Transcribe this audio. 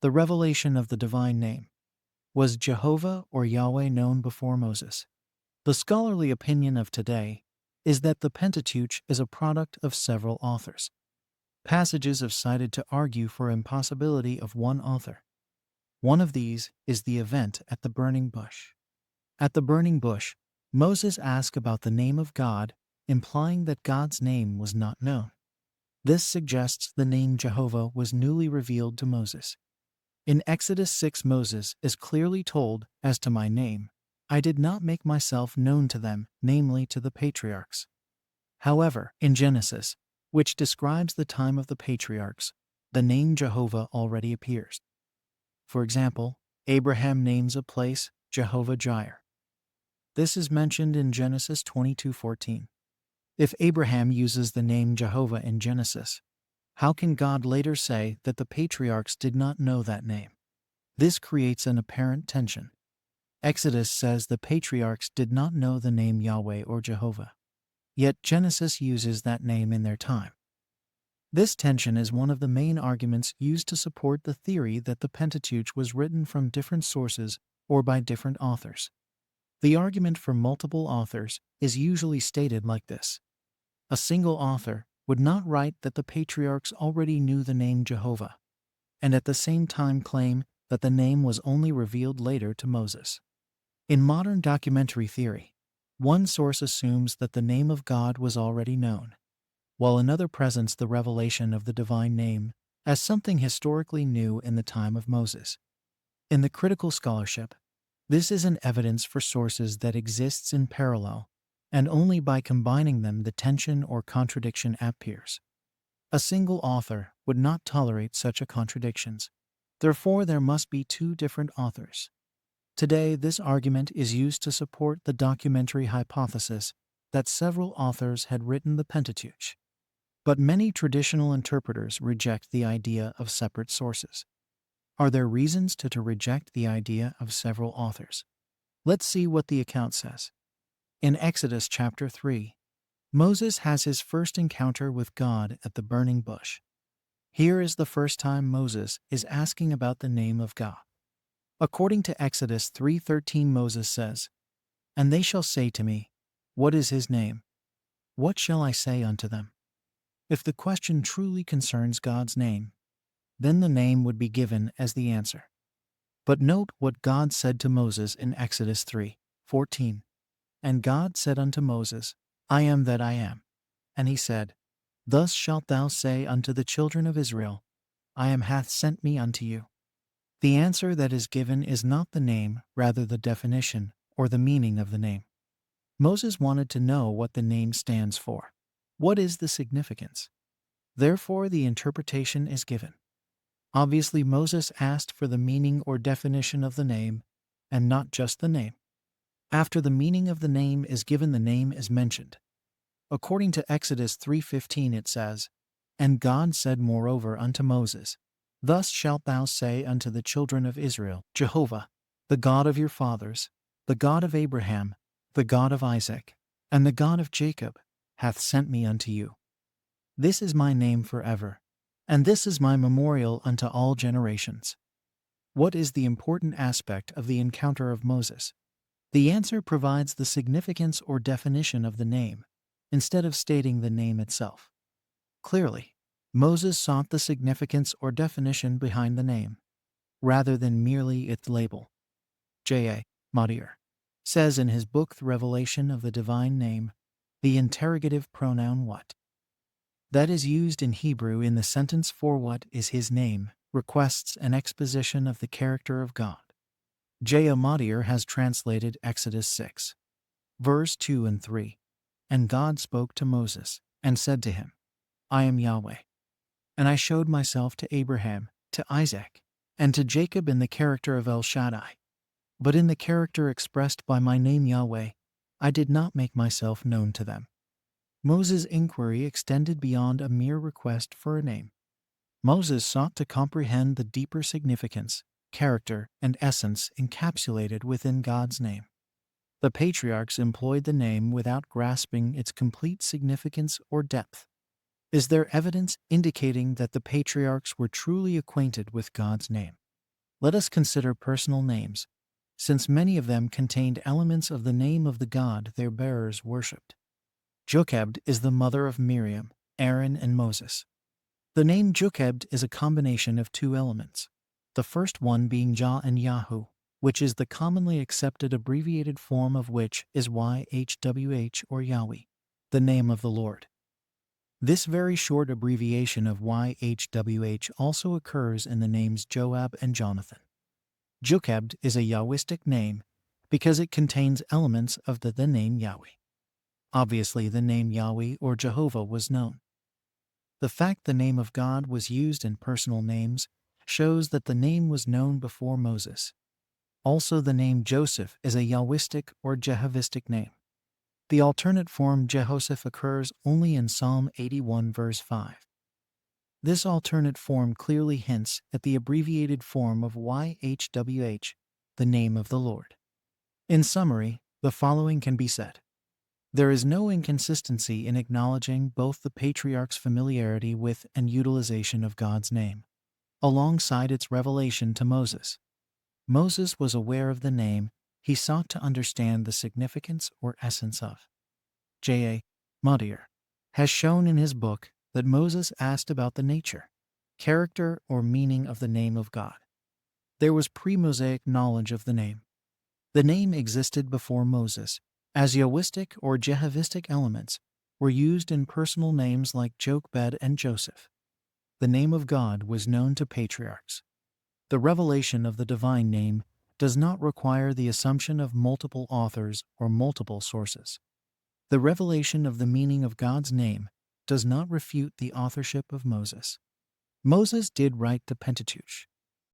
The revelation of the divine name. Was Jehovah or Yahweh known before Moses? The scholarly opinion of today is that the Pentateuch is a product of several authors. Passages have cited to argue for impossibility of one author. One of these is the event at the burning bush. At the burning bush, Moses asked about the name of God, implying that God's name was not known. This suggests the name Jehovah was newly revealed to Moses. In Exodus 6, Moses is clearly told, "As to my name, I did not make myself known to them, namely to the patriarchs." However, in Genesis, which describes the time of the patriarchs, the name Jehovah already appears. For example, Abraham names a place Jehovah-jireh. This is mentioned in Genesis 22:14. If Abraham uses the name Jehovah in Genesis, how can God later say that the patriarchs did not know that name? This creates an apparent tension. Exodus says the patriarchs did not know the name Yahweh or Jehovah, yet Genesis uses that name in their time. This tension is one of the main arguments used to support the theory that the Pentateuch was written from different sources or by different authors. The argument for multiple authors is usually stated like this. A single author would not write that the patriarchs already knew the name Jehovah, and at the same time claim that the name was only revealed later to Moses. In modern documentary theory, one source assumes that the name of God was already known, while another presents the revelation of the divine name as something historically new in the time of Moses. In the critical scholarship, this is an evidence for sources that exists in parallel, and only by combining them the tension or contradiction appears. A single author would not tolerate such a contradictions. Therefore, there must be two different authors. Today, this argument is used to support the documentary hypothesis that several authors had written the Pentateuch. But many traditional interpreters reject the idea of separate sources. Are there reasons to reject the idea of several authors? Let's see what the account says. In Exodus chapter 3, Moses has his first encounter with God at the burning bush. Here is the first time Moses is asking about the name of God. According to Exodus 3:13, Moses says, "And they shall say to me, What is his name? What shall I say unto them?" If the question truly concerns God's name, then the name would be given as the answer. But note what God said to Moses in Exodus 3:14. And God said unto Moses, I am that I am. And he said, Thus shalt thou say unto the children of Israel, I am hath sent me unto you. The answer that is given is not the name, rather the definition or the meaning of the name. Moses wanted to know what the name stands for. What is the significance? Therefore, the interpretation is given. Obviously, Moses asked for the meaning or definition of the name, and not just the name. After the meaning of the name is given, the name is mentioned. According to Exodus 3:15 it says, And God said moreover unto Moses, Thus shalt thou say unto the children of Israel, Jehovah, the God of your fathers, the God of Abraham, the God of Isaac, and the God of Jacob, hath sent me unto you. This is my name forever, and this is my memorial unto all generations. What is the important aspect of the encounter of Moses? The answer provides the significance or definition of the name, instead of stating the name itself. Clearly, Moses sought the significance or definition behind the name, rather than merely its label. J.A. Madier says in his book The Revelation of the Divine Name, the interrogative pronoun what that is used in Hebrew in the sentence for what is his name requests an exposition of the character of God. J.A. Madier has translated Exodus 6, verse 2 and 3. And God spoke to Moses, and said to him, I am Yahweh. And I showed myself to Abraham, to Isaac, and to Jacob in the character of El Shaddai. But in the character expressed by my name Yahweh, I did not make myself known to them. Moses' inquiry extended beyond a mere request for a name. Moses sought to comprehend the deeper significance, character, and essence encapsulated within God's name. The patriarchs employed the name without grasping its complete significance or depth. Is there evidence indicating that the patriarchs were truly acquainted with God's name? Let us consider personal names, since many of them contained elements of the name of the God their bearers worshipped. Jochebed is the mother of Miriam, Aaron, and Moses. The name Jochebed is a combination of two elements, the first one being Jah and Yahu, which is the commonly accepted abbreviated form of which is YHWH or Yahweh, the name of the Lord. This very short abbreviation of YHWH also occurs in the names Joab and Jonathan. Jochebed is a Yahwistic name because it contains elements of the name Yahweh. Obviously, the name Yahweh or Jehovah was known. The fact the name of God was used in personal names shows that the name was known before Moses. Also, the name Joseph is a Yahwistic or Jehovistic name. The alternate form Jehoshaph occurs only in Psalm 81 verse 5. This alternate form clearly hints at the abbreviated form of YHWH, the name of the Lord. In summary, the following can be said. There is no inconsistency in acknowledging both the patriarchs' familiarity with and utilization of God's name, alongside its revelation to Moses. Moses was aware of the name he sought to understand the significance or essence of. J.A. Modier has shown in his book that Moses asked about the nature, character, or meaning of the name of God. There was pre-Mosaic knowledge of the name. The name existed before Moses, as Yahwistic or Jehovistic elements were used in personal names like Jochebed and Joseph. The name of God was known to patriarchs. The revelation of the divine name does not require the assumption of multiple authors or multiple sources. The revelation of the meaning of God's name does not refute the authorship of Moses. Moses did write the Pentateuch,